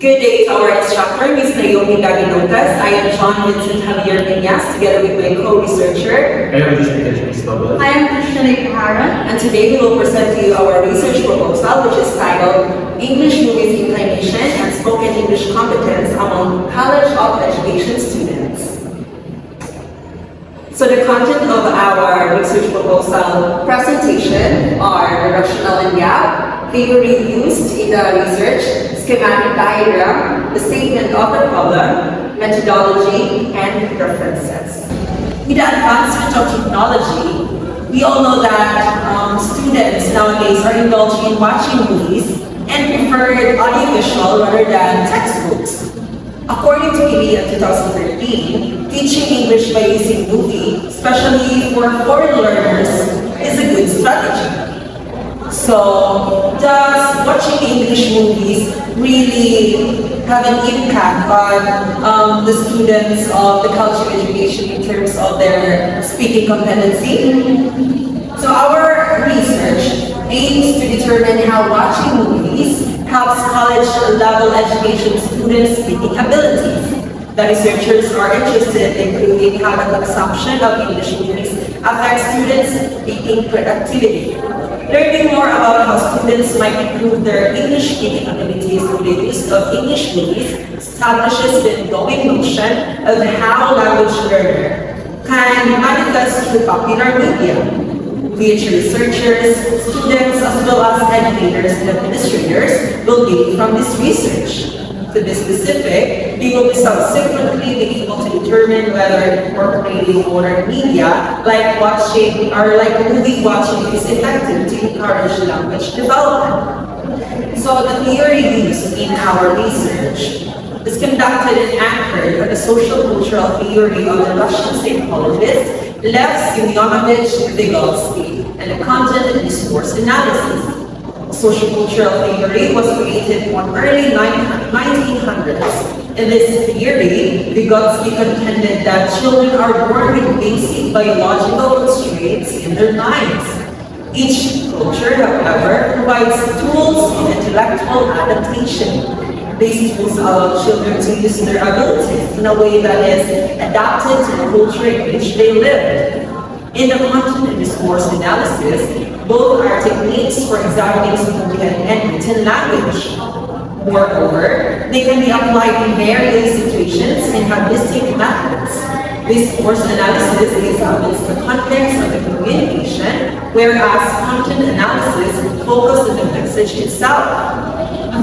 Good day to our instructor, Ms. Naomi Gaginotas. I am John Vincent Javier Viñas, together with my co-researcher. I am Ms. Noble. I am Krishna Pahara. And today we will present to you our research proposal, which is titled English Movies Inclination and Spoken English Competence Among College of Education Students. So the content of our research proposal presentation are the rationale and gap, theory used in the research, schematic diagram, the statement of the problem, methodology, and references. With the advancement of technology, we all know that students nowadays are indulging in watching movies and prefer audiovisual rather than textbooks. According to PBE 2013, teaching English by using movie, especially for foreign learners, is a good strategy. So, does watching English movies really have an impact on the students of the college of education in terms of their speaking competency? So our research aims to determine how watching movies helps college-level education students' speaking abilities. The researchers are interested in proving how the consumption of English movies affects students' speaking productivity. Learning more about how students might improve their English speaking abilities through the use of English movies establishes the ongoing notion of how language learner can manifest through popular media, which researchers, students, as well as educators and administrators will gain from this research. To be specific, we will subsequently be able to determine whether incorporating modern media, like watching or like movie watching, is effective to encourage language development. So the theory used in our research is conducted and anchored on the social cultural theory of the Russian psychologist Lev Semyonovich Vygotsky and the content and discourse analysis. Social-cultural theory was created in the early 1900s. In this theory, Vygotsky contended that children are born with basic biological constraints in their minds. Each culture, however, provides tools in intellectual adaptation. These tools allow children to use their abilities in a way that is adapted to the culture in which they live. In the content and discourse analysis, both are techniques for examining spoken and written language. Moreover, they can be applied in various situations and have distinct methods. Discourse analysis examines the context of the communication, whereas content analysis focuses on the message itself.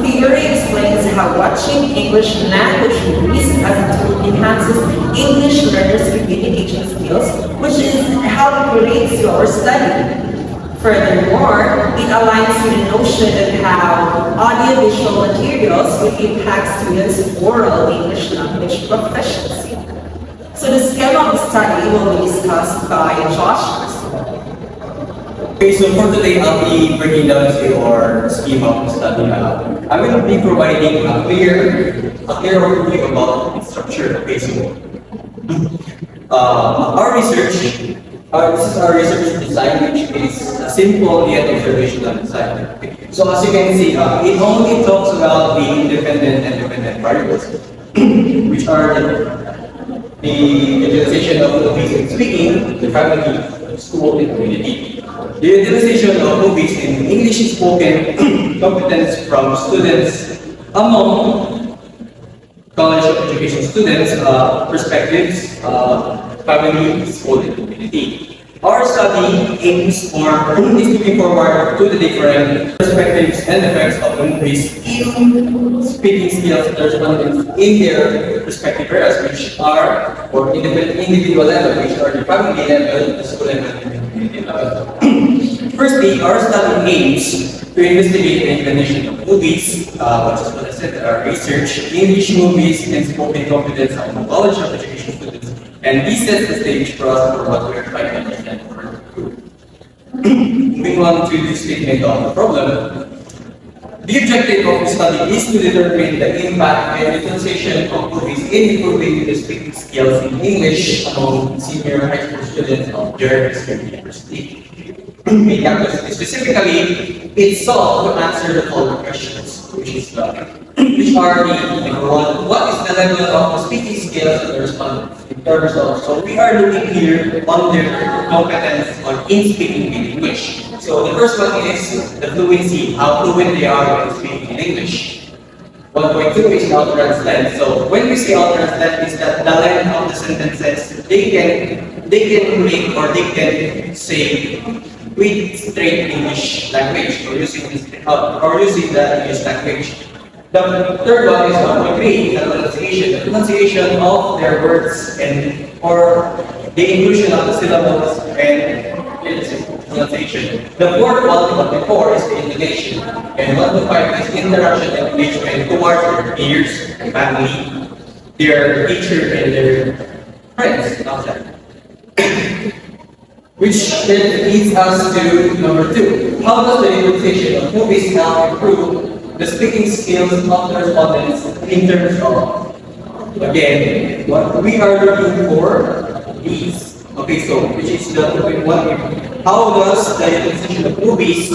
Theory explains how watching English language movies as a tool enhances English learners' communication skills, which is how it relates to our study. Furthermore, it aligns with the notion of how audiovisual materials will impact students' oral English language proficiency. So the scheme of the study will be discussed by Josh. Okay, so for today, I'll be breaking down to your scheme of the study. I will be providing a clear overview about the structure of basic. Our research. This is our research design, which is a simple yet observational design. So as you can see, it only talks about the independent and dependent variables, which are the utilization of movies in speaking, the family, school, and community. The utilization of movies in English spoken competence from students among college of education students, perspectives, family, school, and community. Our study aims is looking forward to the different perspectives and effects of the movies in speaking skills and respondents in their respective areas, which are for individual level, which are the family level, the school level, and the community level. Firstly, our study aims to investigate the inclination of movies, which is what I said, our research, English movies, and spoken competence among college of education students. And this sets the stage for us for what we are trying to understand for the group. Moving on to the statement of the problem. The objective of the study is to determine the impact and utilization of movies in improving the speaking skills in English among senior high school students of Jeremy University. Specifically, it sought to answer the following questions, which is which are the number one, what is the level of speaking skills and respondents in terms of, so we are looking here on their competence on in speaking in English. So the first one is the fluency, how fluent they are when speaking in English. 1.2 is utterance length. So when we say utterance length, is that the length of the sentences they can make or they can say with straight English language or using the English language. The third one is 1.3, the pronunciation. The pronunciation of their words and or the inclusion of the syllables and pronunciation. The fourth one, 1.4, is the intonation. And 1.5 is interaction and engagement towards their peers, family, their teacher, and their friends outside. Which then leads us to number 2. How does the utilization of movies now improve the speaking skills of the respondents in terms of, again, what we are looking for is, okay, so which is the 2.1. How does the utilization of movies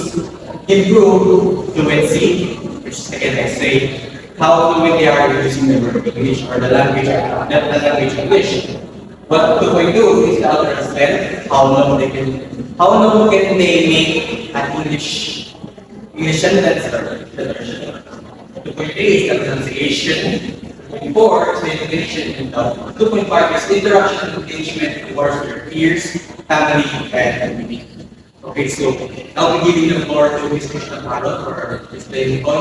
improve fluency, which again I say, how fluent they are using the word English or the language English. But 2.2 is the utterance length, how long can they make an English sentence or 2.3 is the pronunciation. 2.4 is the intonation, and 2.5 is interaction and engagement towards their peers, family, and community. Okay, so I'll be giving the floor to Ms. Krishna Parot for explaining the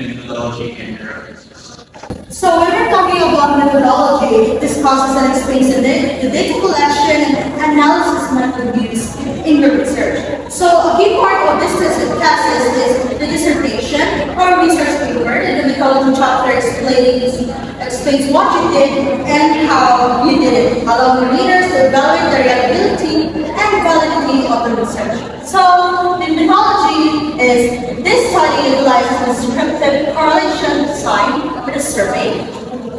methodology and the references. So when we're talking about methodology, it discusses and explains the data collection and analysis method used in your research. So a key part of this classes is the dissertation or research paper, and the methodology chapter explains what you did and how you did it, allowing readers to evaluate the reliability and validity of the research. So the methodology is this study utilizes the descriptive correlation design with a survey.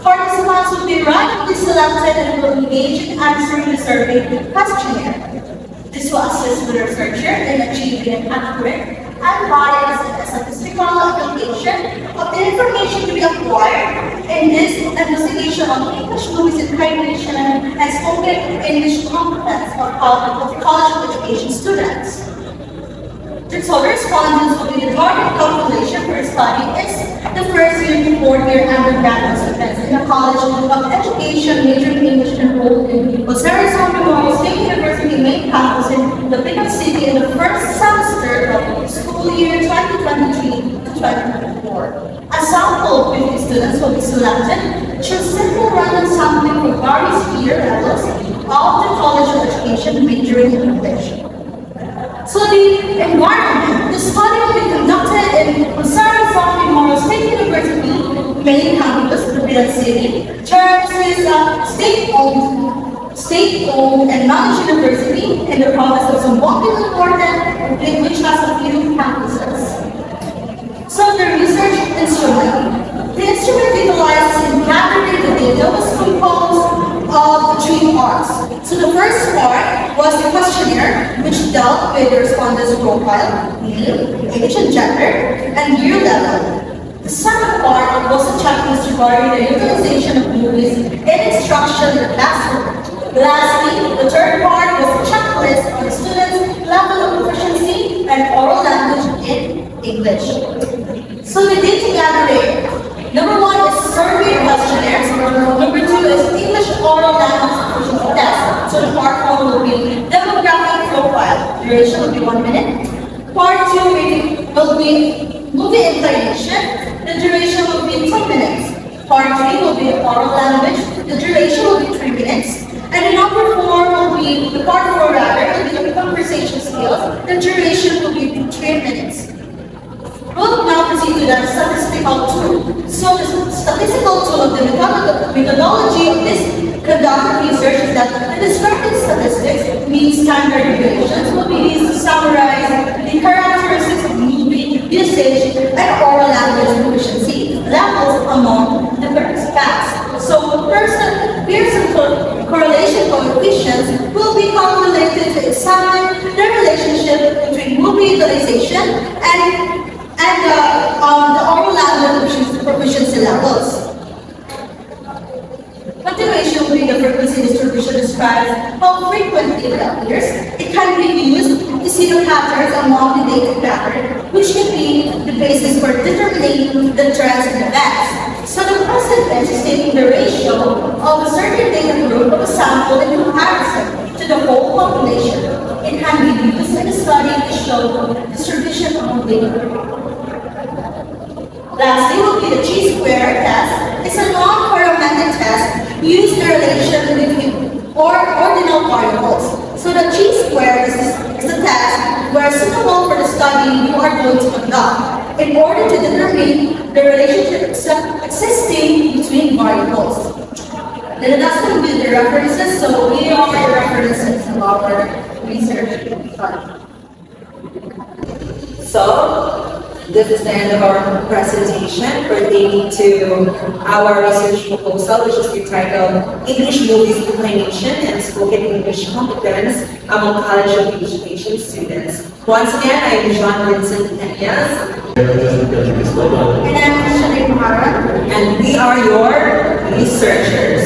Participants will be randomly selected and will engage in answering the survey questionnaire. This will assist the researcher in achieving an accurate and biased statistical application of the information to be acquired in this investigation on English movies and recognition and spoken English competence of college education students. So the respondents will be the target population for study is the first year to fourth year undergraduate students in a college of education majoring in English enrolled in Osiris Memorial State University main campus in the Bicol City in the first semester of school year 2023 to 2024. A sample of 50 students will be selected through simple random sampling for various year levels of the college of education majoring in English. So the environment, the study will be conducted in Osiris Memorial State University main campus, the Bicol City. Terms is a state-owned and managed university in the province of Zamboanga del Norte, which has a few campuses. So the research instrument. The instrument utilized in gathering the data was composed of 3 parts. So the first part was the questionnaire, which dealt with the respondent's profile, name, age and gender, and year level. The second part was a checklist regarding the utilization of movies in instruction in the classroom. Lastly, the third part was a checklist on the students' level of proficiency and oral language in English. So the data gathering. Number 1 is survey questionnaires. Number 2 is English oral language proficiency test. So the part 1 will be demographic profile. Duration will be 1 minute. Part 2 will be movie inclination. The duration will be 2 minutes. Part 3 will be oral language. The duration will be 3 minutes. And the number 4 will be, the part 4 rather, will be the conversation skills. The duration will be 3 minutes. We'll now proceed to the statistical tool. So the statistical tool of the methodology of this conducted research is that the descriptive statistics, means standard deviations, will be used to summarize the characteristics of movie usage and oral language proficiency levels among the participants. So Pearson correlation coefficients will be calculated to examine the relationship between movie utilization and the oral language proficiency consider patterns among the data pattern, which can be the basis for determining the trends and events. So the present tense is taking the ratio of a certain data group of a sample in comparison to the whole population. It can be used in a study to show distribution of data group. Lastly will be the chi-square test. It's a non-parametric test used in relation between ordinal variables. So the chi-square is a test where suitable for the study you are going to conduct in order to determine the relationship existing between variables. Then that's going to be the references. So here are the references of our research fund. So, this is the end of our presentation pertaining to our research proposal, which is entitled English Movies Declination and Spoken English Competence among College of Education Students. Once again, I am John Vincent Peñas, And I'm Shanae Mahara. and we are your researchers.